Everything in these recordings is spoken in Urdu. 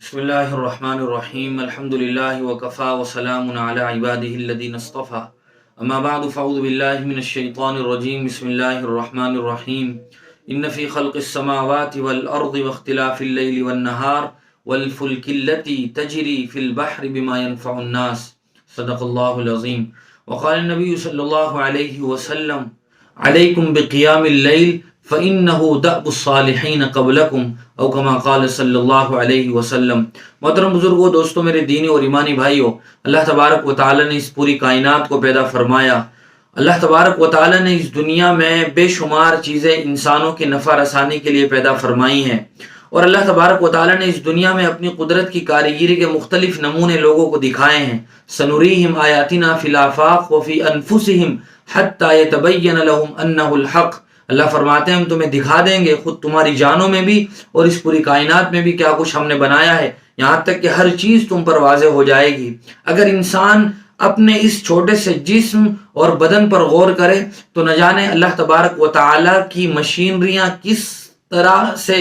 بسم اللہ الرحمن الرحیم الحمد للہ وکفا وسلام علی عبادہ الذین اصطفى اما بعد فاعوذ باللہ من الشیطان الرجیم بسم اللہ الرحمن الرحیم ان فی خلق السماوات والارض واختلاف اللیل والنہار والفلک التی تجری فی البحر بما ينفع الناس صدق اللہ العظیم وقال النبی صلی اللہ علیہ وسلم علیکم بقیام اللیل فإنه دأب الصالحین قبلکم او کما قال صلی اللہ علیہ وسلم۔ محترم بزرگوں، دوستوں، میرے دینی اور ایمانی بھائیوں، اللہ تبارک و تعالی نے اس پوری کائنات کو پیدا فرمایا۔ اللہ تبارک و تعالی نے اس دنیا میں بے شمار چیزیں انسانوں کی نفع رسانی کے لیے پیدا فرمائی ہیں، اور اللہ تبارک و تعالی نے اس دنیا میں اپنی قدرت کی کاریگری کے مختلف نمونے لوگوں کو دکھائے ہیں۔ سنریہم آیاتنا فی الآفاق وفی انفسہم حتی یتبین لہم انہ الحق۔ اللہ فرماتے ہیں ہم تمہیں دکھا دیں گے خود تمہاری جانوں میں بھی اور اس پوری کائنات میں بھی کیا کچھ ہم نے بنایا ہے، یہاں تک کہ ہر چیز تم پر واضح ہو جائے گی۔ اگر انسان اپنے اس چھوٹے سے جسم اور بدن پر غور کرے تو نہ جانے اللہ تبارک و تعالی کی مشینریاں کس طرح سے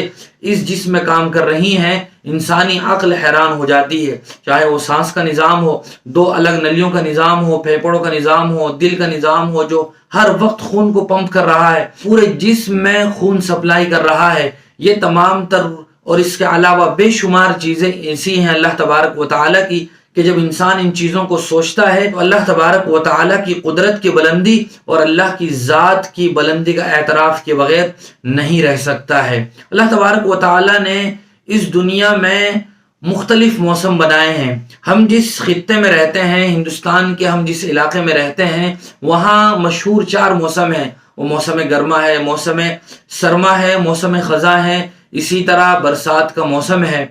اس جسم میں کام کر رہی ہیں، انسانی عقل حیران ہو جاتی ہے۔ چاہے وہ سانس کا نظام ہو، دو الگ نلیوں کا نظام ہو، پھیپھڑوں کا نظام ہو، دل کا نظام ہو جو ہر وقت خون کو پمپ کر رہا ہے، پورے جسم میں خون سپلائی کر رہا ہے، یہ تمام تر اور اس کے علاوہ بے شمار چیزیں ایسی ہیں اللہ تبارک و تعالی کی کہ جب انسان ان چیزوں کو سوچتا ہے تو اللہ تبارک و تعالی کی قدرت کی بلندی اور اللہ کی ذات کی بلندی کا اعتراف کے بغیر نہیں رہ سکتا ہے۔ اللہ تبارک و تعالی نے اس دنیا میں مختلف موسم بنائے ہیں۔ ہم جس خطے میں رہتے ہیں، ہندوستان کے ہم جس علاقے میں رہتے ہیں، وہاں مشہور 4 موسم ہیں۔ وہ موسم گرما ہے، موسم سرما ہے، موسم خزاں ہے، اسی طرح برسات کا موسم ہے۔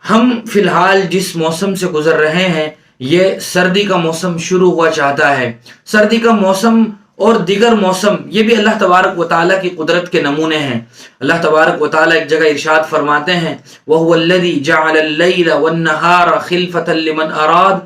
ہم فی الحال جس موسم سے گزر رہے ہیں یہ سردی کا موسم شروع ہوا چاہتا ہے۔ سردی کا موسم اور دیگر موسم یہ بھی اللہ تبارک و تعالیٰ کی قدرت کے نمونے ہیں۔ اللہ تبارک و تعالیٰ ایک جگہ ارشاد فرماتے ہیں وَهُوَ الَّذِي جَعَلَ اللَّيْلَ وَالنَّهَارَ خِلْفَةً لِمَنْ أَرَادَ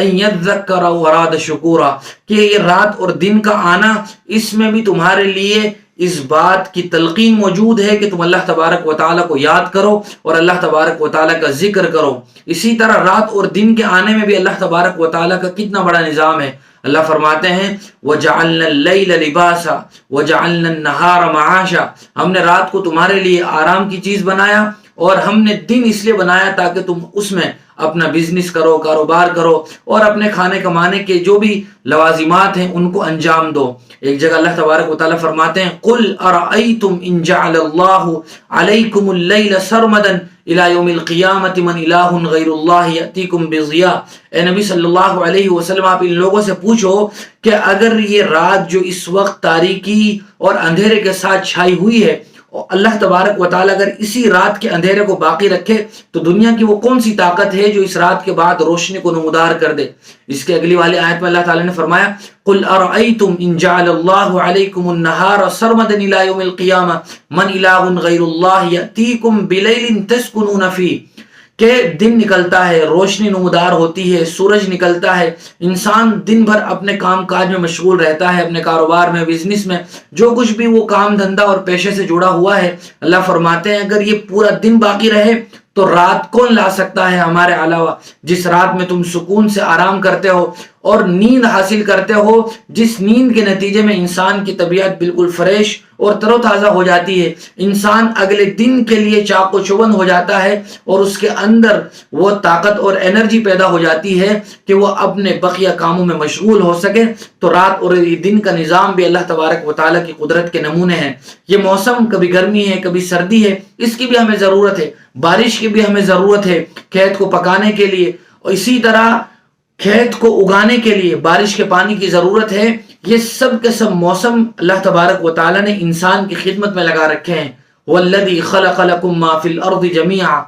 أَن يَذَّكَّرَ وَأَرَادَ شُكُورًا، کہ یہ رات اور دن کا آنا اس میں بھی تمہارے لیے اس بات کی تلقین موجود ہے کہ تم اللہ تبارک و تعالیٰ کو یاد کرو اور اللہ تبارک و تعالیٰ کا ذکر کرو۔ اسی طرح رات اور دن کے آنے میں بھی اللہ تبارک و تعالیٰ کا کتنا بڑا نظام ہے۔ اللہ فرماتے ہیں وَجَعَلْنَا اللَّيْلَ لِبَاسًا وَجَعَلْنَا النَّهَارَ مَعَاشًا، ہم نے رات کو تمہارے لیے آرام کی چیز بنایا اور ہم نے دن اس لیے بنایا تاکہ تم اس میں اپنا بزنس کرو، کاروبار کرو اور اپنے کھانے کمانے کے جو بھی لوازمات ہیں ان کو انجام دو۔ ایک جگہ اللہ تبارک و تعالیٰ فرماتے ہیں قُلْ أَرَأَيْتُمْ إِنْ جَعَلَ اللَّهُ عَلَيْكُمُ اللَّيْلَ سَرْمَدًا إِلَى يَوْمِ الْقِيَامَةِ مَنْ إِلَٰهٌ غَيْرُ اللَّهِ يَأْتِيكُمْ بِضِيَاءٍ۔ اے نبی صلی اللہ علیہ وسلم، آپ ان لوگوں سے پوچھو کہ اگر یہ رات جو اس وقت تاریکی اور اندھیرے کے ساتھ چھائی ہوئی ہے، اللہ تبارک و تعالیٰ اگر اسی رات کے اندھیرے کو باقی رکھے تو دنیا کی وہ کون سی طاقت ہے جو اس رات کے بعد روشنی کو نمودار کر دے۔ اس کے اگلی والی آیت میں اللہ تعالیٰ نے فرمایا قُلْ أَرَأَيْتُمْ إِنْ جَعَلَ اللَّهُ عَلَيْكُمُ النَّهَارَ سَرْمَدًا إِلَى يَوْمِ الْقِيَامَةِ مَنْ إِلَٰهٌ غَيْرُ اللَّهِ يَأْتِيكُمْ بِلَيْلٍ تَسْكُنُونَ فِيهِ، کہ دن نکلتا ہے، روشنی نمودار ہوتی ہے، سورج نکلتا ہے، انسان دن بھر اپنے کام کاج میں مشغول رہتا ہے، اپنے کاروبار میں، بزنس میں، جو کچھ بھی وہ کام دھندا اور پیشے سے جڑا ہوا ہے۔ اللہ فرماتے ہیں اگر یہ پورا دن باقی رہے تو رات کون لا سکتا ہے ہمارے علاوہ، جس رات میں تم سکون سے آرام کرتے ہو اور نیند حاصل کرتے ہو، جس نیند کے نتیجے میں انسان کی طبیعت بالکل فریش اور تر و تازہ ہو جاتی ہے، انسان اگلے دن کے لیے چاق و چوبند ہو جاتا ہے اور اس کے اندر وہ طاقت اور انرجی پیدا ہو جاتی ہے کہ وہ اپنے بقیہ کاموں میں مشغول ہو سکے۔ تو رات اور دن کا نظام بھی اللہ تبارک و تعالیٰ کی قدرت کے نمونے ہیں۔ یہ موسم کبھی گرمی ہے، کبھی سردی ہے، اس کی بھی ہمیں ضرورت ہے، بارش کی بھی ہمیں ضرورت ہے کھیت کو پکانے کے لیے، اور اسی طرح کھیت کو اگانے کے لیے بارش کے پانی کی ضرورت ہے۔ یہ سب کے سب موسم اللہ تبارک و تعالیٰ نے انسان کی خدمت میں لگا رکھے ہیں۔ وَالَّذِي خَلَقَ لَكُم مَّا فِي الْأَرْضِ جَمِيعًا،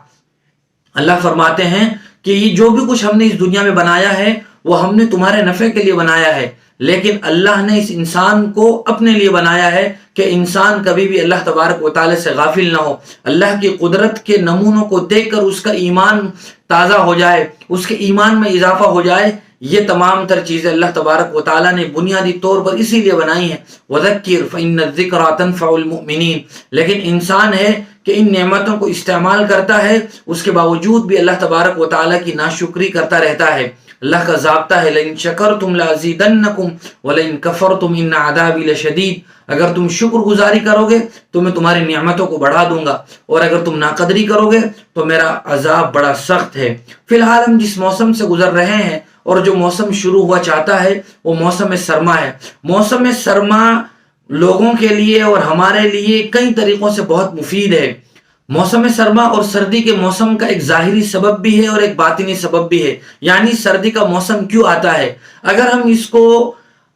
اللہ فرماتے ہیں کہ یہ جو بھی کچھ ہم نے اس دنیا میں بنایا ہے وہ ہم نے تمہارے نفع کے لیے بنایا ہے، لیکن اللہ نے اس انسان کو اپنے لیے بنایا ہے کہ انسان کبھی بھی اللہ تبارک و تعالی سے غافل نہ ہو، اللہ کی قدرت کے نمونوں کو دیکھ کر اس کا ایمان تازہ ہو جائے، اس کے ایمان میں اضافہ ہو جائے۔ یہ تمام تر چیزیں اللہ تبارک و تعالیٰ نے بنیادی طور پر اسی لیے بنائی ہیں۔ وَذَكِّرْ فَإِنَّ الذِّكْرَىٰ تَنفَعُ الْمُؤْمِنِينَ، لیکن انسان ہے کہ ان نعمتوں کو استعمال کرتا ہے، اس کے باوجود بھی اللہ تبارک و تعالیٰ کی ناشکری کرتا رہتا ہے۔ اللہ کا ضابطہ ہے لئن شکرتم لازیدنکم ولئن کفرتم ان عذابی لشدید، اگر تم شکر گزاری کرو گے تو میں تمہاری نعمتوں کو بڑھا دوں گا، اور اگر تم ناقدری کرو گے تو میرا عذاب بڑا سخت ہے۔ فی الحال ہم جس موسم سے گزر رہے ہیں اور جو موسم شروع ہوا چاہتا ہے وہ موسم سرما ہے۔ موسم سرما لوگوں کے لیے اور ہمارے لیے کئی طریقوں سے بہت مفید ہے۔ موسم سرما اور سردی کے موسم کا ایک ظاہری سبب بھی ہے اور ایک باطنی سبب بھی ہے، یعنی سردی کا موسم کیوں آتا ہے۔ اگر ہم اس کو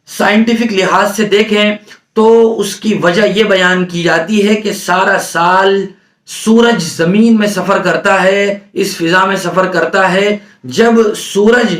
سائنٹیفک لحاظ سے دیکھیں تو اس کی وجہ یہ بیان کی جاتی ہے کہ سارا سال سورج زمین میں سفر کرتا ہے، اس فضا میں سفر کرتا ہے۔ جب سورج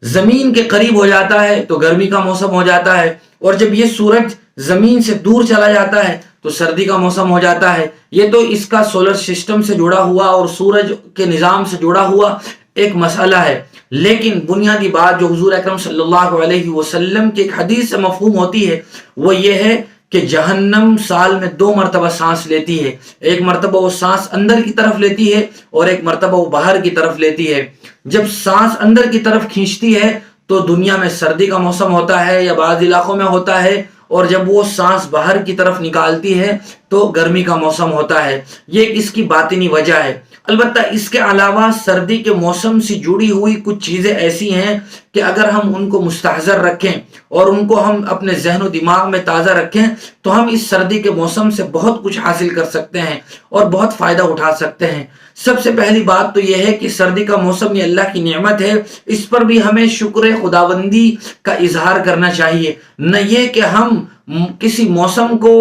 زمین کے قریب ہو جاتا ہے تو گرمی کا موسم ہو جاتا ہے، اور جب یہ سورج زمین سے دور چلا جاتا ہے تو سردی کا موسم ہو جاتا ہے۔ یہ تو اس کا سولر سسٹم سے جڑا ہوا اور سورج کے نظام سے جڑا ہوا ایک مسئلہ ہے، لیکن بنیادی بات جو حضور اکرم صلی اللہ علیہ وسلم کی ایک حدیث سے مفہوم ہوتی ہے وہ یہ ہے کہ جہنم سال میں 2 مرتبہ سانس لیتی ہے، ایک مرتبہ وہ سانس اندر کی طرف لیتی ہے اور ایک مرتبہ وہ باہر کی طرف لیتی ہے۔ جب سانس اندر کی طرف کھینچتی ہے تو دنیا میں سردی کا موسم ہوتا ہے یا بعض علاقوں میں ہوتا ہے، اور جب وہ سانس باہر کی طرف نکالتی ہے تو گرمی کا موسم ہوتا ہے۔ یہ اس کی باطنی وجہ ہے۔ البتہ اس کے علاوہ سردی کے موسم سے جڑی ہوئی کچھ چیزیں ایسی ہیں کہ اگر ہم ان کو مستحضر رکھیں اور ان کو ہم اپنے ذہن و دماغ میں تازہ رکھیں تو ہم اس سردی کے موسم سے بہت کچھ حاصل کر سکتے ہیں اور بہت فائدہ اٹھا سکتے ہیں۔ سب سے پہلی بات تو یہ ہے کہ سردی کا موسم یہ اللہ کی نعمت ہے، اس پر بھی ہمیں شکر خداوندی کا اظہار کرنا چاہیے، نہ یہ کہ ہم کسی موسم کو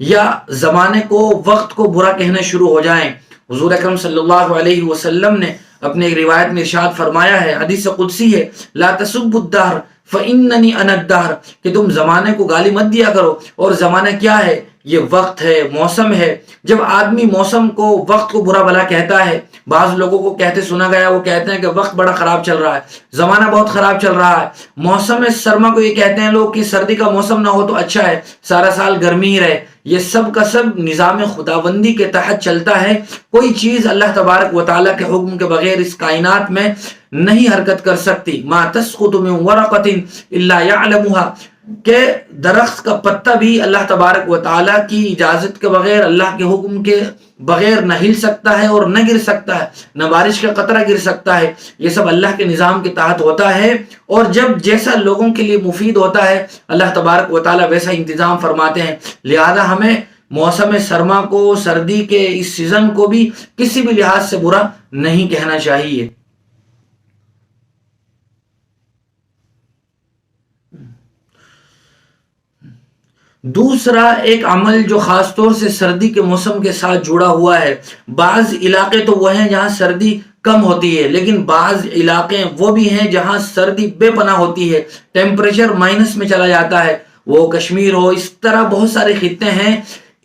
یا زمانے کو، وقت کو برا کہنا شروع ہو جائیں۔ حضور اکرم صلی اللہ علیہ وسلم نے اپنے ایک روایت میں ارشاد فرمایا ہے، حدیث قدسی ہے، لا تسبوا الدہر فإننی انا الدہر، کہ تم زمانے کو گالی مت دیا کرو، اور زمانہ کیا ہے؟ یہ وقت ہے، موسم ہے۔ جب آدمی موسم کو، وقت کو برا بھلا کہتا ہے، بعض لوگوں کو کہتے سنا گیا، وہ کہتے ہیں کہ وقت بڑا خراب چل رہا ہے، زمانہ بہت خراب چل رہا ہے۔ موسم سرما کو یہ کہتے ہیں لوگ کہ سردی کا موسم نہ ہو تو اچھا ہے، سارا سال گرمی ہی رہے۔ یہ سب کا سب نظام خداوندی کے تحت چلتا ہے۔ کوئی چیز اللہ تبارک و تعالیٰ کے حکم کے بغیر اس کائنات میں نہیں حرکت کر سکتی۔ ما تسقط من ورقۃ الا يعلمها، کہ درخت کا پتا بھی اللہ تبارک و تعالیٰ کی اجازت کے بغیر، اللہ کے حکم کے بغیر نہ ہل سکتا ہے اور نہ گر سکتا ہے، نہ بارش کا قطرہ گر سکتا ہے۔ یہ سب اللہ کے نظام کے تحت ہوتا ہے، اور جب جیسا لوگوں کے لیے مفید ہوتا ہے اللہ تبارک و تعالیٰ ویسا انتظام فرماتے ہیں۔ لہذا ہمیں موسم سرما کو، سردی کے اس سیزن کو بھی کسی بھی لحاظ سے برا نہیں کہنا چاہیے۔ دوسرا ایک عمل جو خاص طور سے سردی کے موسم کے ساتھ جڑا ہوا ہے، بعض علاقے تو وہ ہیں جہاں سردی کم ہوتی ہے، لیکن بعض علاقے وہ بھی ہیں جہاں سردی بے پناہ ہوتی ہے، ٹیمپریچر مائنس میں چلا جاتا ہے، وہ کشمیر ہو، اس طرح بہت سارے خطے ہیں۔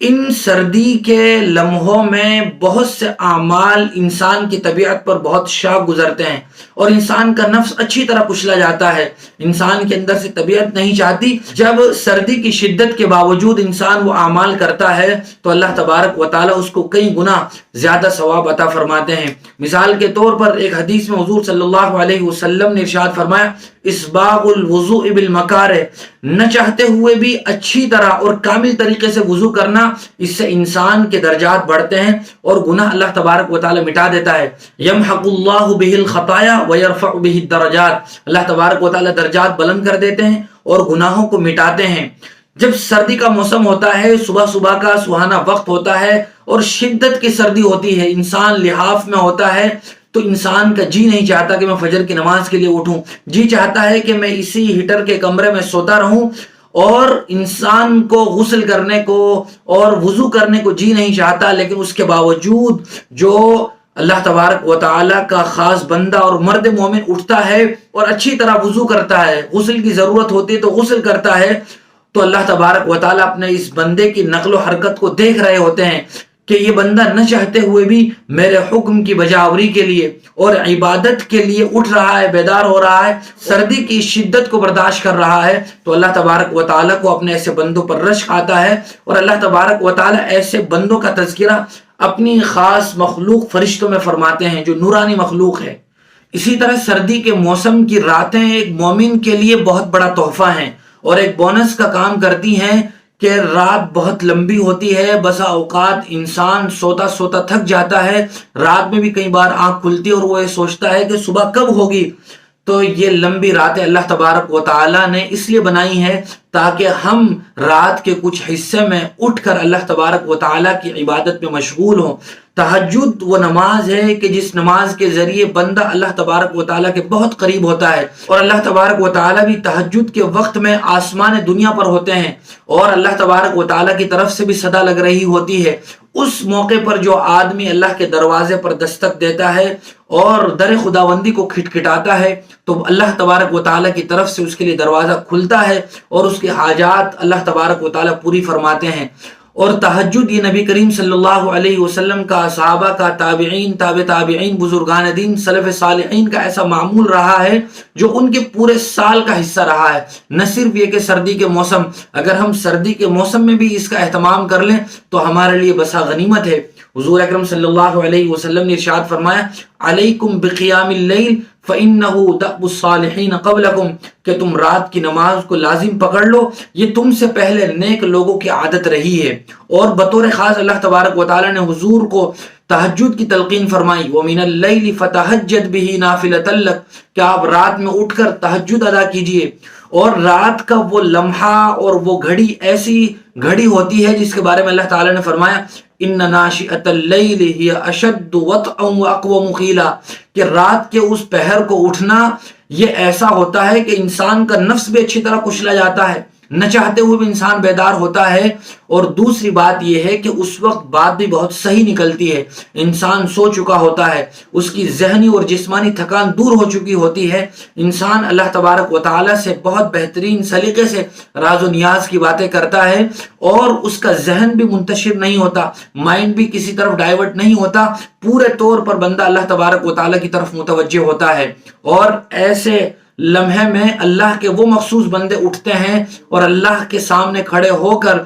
ان سردی کے لمحوں میں بہت سے اعمال انسان کی طبیعت پر بہت شاق گزرتے ہیں، اور انسان کا نفس اچھی طرح کچلا جاتا ہے، انسان کے اندر سے طبیعت نہیں چاہتی۔ جب سردی کی شدت کے باوجود انسان وہ اعمال کرتا ہے تو اللہ تبارک و تعالیٰ اس کو کئی گنا زیادہ ثواب عطا فرماتے ہیں۔ مثال کے طور پر ایک حدیث میں حضور صلی اللہ علیہ وسلم نے ارشاد فرمایا، اسباغ الوضوء بالمکارہ، نہ چاہتے ہوئے بھی اچھی طرح اور کامل طریقے سے وضو کرنا، اس سے انسان کے درجات بڑھتے ہیں اور گناہ اللہ تبارک و تعالی مٹا دیتا ہے۔ یمحق اللہ بہ الخطایا ویرفع بہ الدرجات، اللہ تبارک و تعالی درجات بلند کر دیتے ہیں اور گناہوں کو مٹاتے ہیں۔ جب سردی کا موسم ہوتا ہے، صبح صبح کا سہانا وقت ہوتا ہے اور شدت کی سردی ہوتی ہے، انسان لحاف میں ہوتا ہے، تو انسان کا جی نہیں چاہتا کہ میں فجر کی نماز کے لیے اٹھوں، جی چاہتا ہے کہ میں اسی ہیٹر کے کمرے میں سوتا رہوں، اور انسان کو غسل کرنے کو اور وضو کرنے کو جی نہیں چاہتا، لیکن اس کے باوجود جو اللہ تبارک و تعالیٰ کا خاص بندہ اور مرد مومن اٹھتا ہے اور اچھی طرح وضو کرتا ہے، غسل کی ضرورت ہوتی ہے تو غسل کرتا ہے، تو اللہ تبارک و تعالیٰ اپنے اس بندے کی نقل و حرکت کو دیکھ رہے ہوتے ہیں کہ یہ بندہ نہ چاہتے ہوئے بھی میرے حکم کی بجاوری کے لیے اور عبادت کے لیے اٹھ رہا ہے، بیدار ہو رہا ہے، سردی کی شدت کو برداشت کر رہا ہے، تو اللہ تبارک و تعالیٰ کو اپنے ایسے بندوں پر رشک آتا ہے، اور اللہ تبارک و تعالیٰ ایسے بندوں کا تذکرہ اپنی خاص مخلوق فرشتوں میں فرماتے ہیں جو نورانی مخلوق ہے۔ اسی طرح سردی کے موسم کی راتیں ایک مومن کے لیے بہت بڑا تحفہ ہیں اور ایک بونس کا کام کرتی ہیں کہ رات بہت لمبی ہوتی ہے، بسا اوقات انسان سوتا سوتا تھک جاتا ہے، رات میں بھی کئی بار آنکھ کھلتی ہے اور وہ یہ سوچتا ہے کہ صبح کب ہوگی۔ تو یہ لمبی راتیں اللہ تبارک و تعالیٰ نے اس لیے بنائی ہیں تاکہ ہم رات کے کچھ حصے میں اٹھ کر اللہ تبارک و تعالیٰ کی عبادت میں مشغول ہوں۔ تہجد وہ نماز ہے کہ جس نماز کے ذریعے بندہ اللہ تبارک و تعالیٰ کے بہت قریب ہوتا ہے، اور اللہ تبارک و تعالیٰ بھی تہجد کے وقت میں آسمان دنیا پر ہوتے ہیں اور اللہ تبارک و تعالیٰ کی طرف سے بھی صدا لگ رہی ہوتی ہے۔ اس موقع پر جو آدمی اللہ کے دروازے پر دستک دیتا ہے اور در خداوندی کو کھٹکھٹاتا ہے تو اللہ تبارک و تعالیٰ کی طرف سے اس کے لیے دروازہ کھلتا ہے اور اس کے حاجات اللہ تبارک و تعالیٰ پوری فرماتے ہیں۔ اور تہجد یہ نبی کریم صلی اللہ علیہ وسلم کا، صحابہ کا، تابعین، تابع تابعین، بزرگان دین، سلف صالحین کا ایسا معمول رہا ہے جو ان کے پورے سال کا حصہ رہا ہے، نہ صرف یہ کہ سردی کے موسم۔ اگر ہم سردی کے موسم میں بھی اس کا اہتمام کر لیں تو ہمارے لیے بسا غنیمت ہے۔ حضور اکرم صلی اللہ علیہ وسلم نے ارشاد فرمایا، علیکم بقیام اللیل فإنہ دأب الصالحین قبلکم، کہ تم رات کی نماز کو لازم پکڑ لو، یہ تم سے پہلے نیک لوگوں کی عادت رہی ہے۔ اور بطور خاص اللہ تبارک و تعالیٰ نے حضور کو تہجد کی تلقین فرمائی، وَمِنَ اللَّيْلِ فَتَهَجَّدْ بِهِ نَافِلَةً لَكَ، کہ آپ رات میں اٹھ کر تہجد ادا کیجئے۔ اور رات کا وہ لمحہ اور وہ گھڑی ایسی گھڑی ہوتی ہے جس کے بارے میں اللہ تعالیٰ نے فرمایا، إِنَّ نَاشِئَةَ اللَّيْلِ هِيَ أَشَدُّ وَطْئًا وَأَقْوَمُ قِيلًا، کہ رات کے اس پہر کو اٹھنا یہ ایسا ہوتا ہے کہ انسان کا نفس بھی اچھی طرح کچلا جاتا ہے، نہ چاہتے ہوئے بھی انسان بیدار ہوتا ہے۔ اور دوسری بات یہ ہے کہ اس وقت بات بھی بہت صحیح نکلتی ہے، انسان سو چکا ہوتا ہے، اس کی ذہنی اور جسمانی تھکان دور ہو چکی ہوتی ہے، انسان اللہ تبارک و تعالیٰ سے بہت بہترین سلیقے سے راز و نیاز کی باتیں کرتا ہے، اور اس کا ذہن بھی منتشر نہیں ہوتا، مائنڈ بھی کسی طرف ڈائیورٹ نہیں ہوتا، پورے طور پر بندہ اللہ تبارک و تعالیٰ کی طرف متوجہ ہوتا ہے۔ اور ایسے لمحے میں اللہ کے وہ مخصوص بندے اٹھتے ہیں اور اللہ کے سامنے کھڑے ہو کر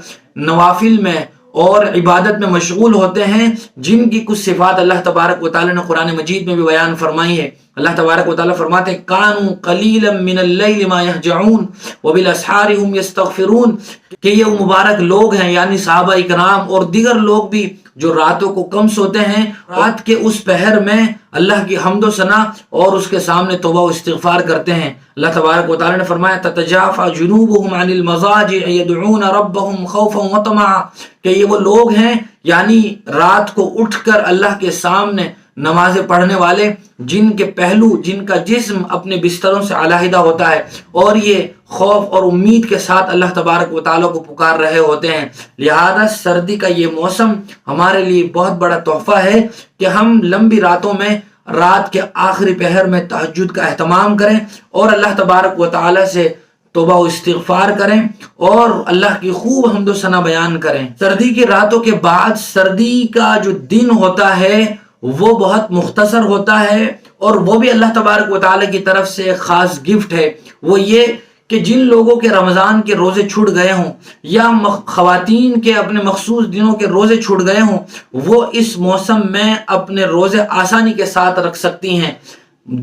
نوافل میں اور عبادت میں مشغول ہوتے ہیں، جن کی کچھ صفات اللہ تبارک و تعالیٰ نے قرآن مجید میں بھی بیان فرمائی ہے۔ اللہ تبارک و تعالیٰ فرماتے ہیں، کانوا قلیلا من اللیل ما یہجعون وبالاسحار هم یستغفرون، کہ یہ مبارک لوگ ہیں یعنی صحابہ اکرام اور دیگر لوگ بھی جو راتوں کو کم سوتے ہیں، رات کے اس پہر میں اللہ کی حمد و ثنا اور اس کے سامنے توبہ و استغفار کرتے ہیں۔ اللہ تبارک و تعالیٰ نے فرمایا، تتجافى جنوبهم عن المضاجع يدعون ربهم خوفا وطمعا، کہ یہ وہ لوگ ہیں یعنی رات کو اٹھ کر اللہ کے سامنے نمازیں پڑھنے والے، جن کے پہلو، جن کا جسم اپنے بستروں سے علیحدہ ہوتا ہے اور یہ خوف اور امید کے ساتھ اللہ تبارک و تعالیٰ کو پکار رہے ہوتے ہیں۔ لہذا سردی کا یہ موسم ہمارے لیے بہت بڑا تحفہ ہے کہ ہم لمبی راتوں میں رات کے آخری پہر میں تہجد کا اہتمام کریں اور اللہ تبارک و تعالیٰ سے توبہ و استغفار کریں اور اللہ کی خوب حمد و ثنا بیان کریں۔ سردی کی راتوں کے بعد سردی کا جو دن ہوتا ہے وہ بہت مختصر ہوتا ہے، اور وہ بھی اللہ تبارک و تعالیٰ کی طرف سے ایک خاص گفٹ ہے، وہ یہ کہ جن لوگوں کے رمضان کے روزے چھوٹ گئے ہوں یا خواتین کے اپنے مخصوص دنوں کے روزے چھوٹ گئے ہوں، وہ اس موسم میں اپنے روزے آسانی کے ساتھ رکھ سکتی ہیں۔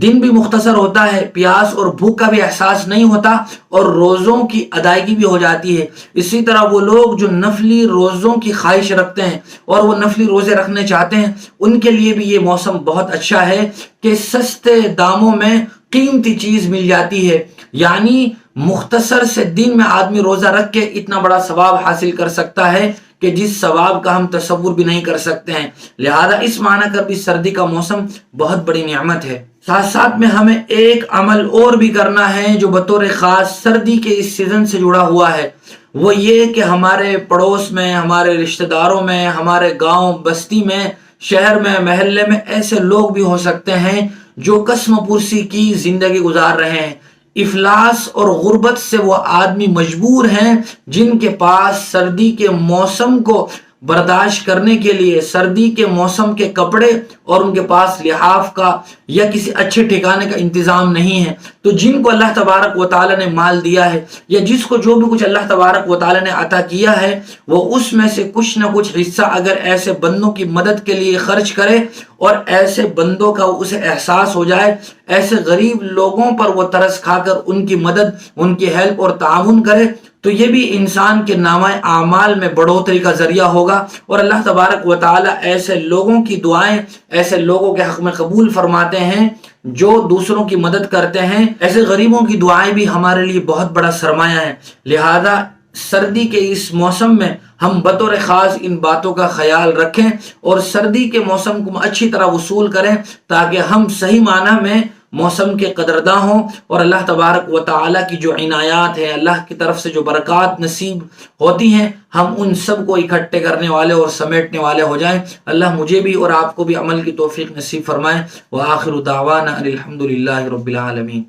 دن بھی مختصر ہوتا ہے، پیاس اور بھوک کا بھی احساس نہیں ہوتا اور روزوں کی ادائیگی بھی ہو جاتی ہے۔ اسی طرح وہ لوگ جو نفلی روزوں کی خواہش رکھتے ہیں اور وہ نفلی روزے رکھنے چاہتے ہیں، ان کے لیے بھی یہ موسم بہت اچھا ہے کہ سستے داموں میں قیمتی چیز مل جاتی ہے، یعنی مختصر سے دن میں آدمی روزہ رکھ کے اتنا بڑا ثواب حاصل کر سکتا ہے کہ جس ثواب کا ہم تصور بھی نہیں کر سکتے ہیں۔ لہذا اس معنی کر بھی سردی کا موسم بہت بڑی نعمت ہے۔ ساتھ ساتھ میں ہمیں ایک عمل اور بھی کرنا ہے جو بطور خاص سردی کے اس سیزن سے جڑا ہوا ہے، وہ یہ کہ ہمارے پڑوس میں، ہمارے رشتہ داروں میں، ہمارے گاؤں بستی میں، شہر میں، محلے میں ایسے لوگ بھی ہو سکتے ہیں جو قسم پرسی کی زندگی گزار رہے ہیں۔ افلاس اور غربت سے وہ آدمی مجبور ہیں جن کے پاس سردی کے موسم کو برداشت کرنے کے لیے سردی کے موسم کے کپڑے اور ان کے پاس لحاف کا یا کسی اچھے ٹھکانے کا انتظام نہیں ہے، تو جن کو اللہ تبارک و تعالی نے مال دیا ہے یا جس کو جو بھی کچھ اللہ تبارک و تعالی نے عطا کیا ہے، وہ اس میں سے کچھ نہ کچھ حصہ اگر ایسے بندوں کی مدد کے لیے خرچ کرے اور ایسے بندوں کا اسے احساس ہو جائے، ایسے غریب لوگوں پر وہ ترس کھا کر ان کی مدد، ان کی ہیلپ اور تعاون کرے، تو یہ بھی انسان کے نامہ اعمال میں بڑھوتری کا ذریعہ ہوگا، اور اللہ تبارک و تعالی ایسے لوگوں کی دعائیں ایسے لوگوں کے حق میں قبول فرماتے ہیں جو دوسروں کی مدد کرتے ہیں۔ ایسے غریبوں کی دعائیں بھی ہمارے لیے بہت بڑا سرمایہ ہے، لہذا سردی کے اس موسم میں ہم بطور خاص ان باتوں کا خیال رکھیں اور سردی کے موسم کو اچھی طرح وصول کریں تاکہ ہم صحیح معنی میں موسم کے قدرداں ہوں، اور اللہ تبارک و تعالیٰ کی جو عنایات ہیں، اللہ کی طرف سے جو برکات نصیب ہوتی ہیں، ہم ان سب کو اکٹھے کرنے والے اور سمیٹنے والے ہو جائیں۔ اللہ مجھے بھی اور آپ کو بھی عمل کی توفیق نصیب فرمائے۔ وآخر دعوانا ان الحمد للہ رب العالمین۔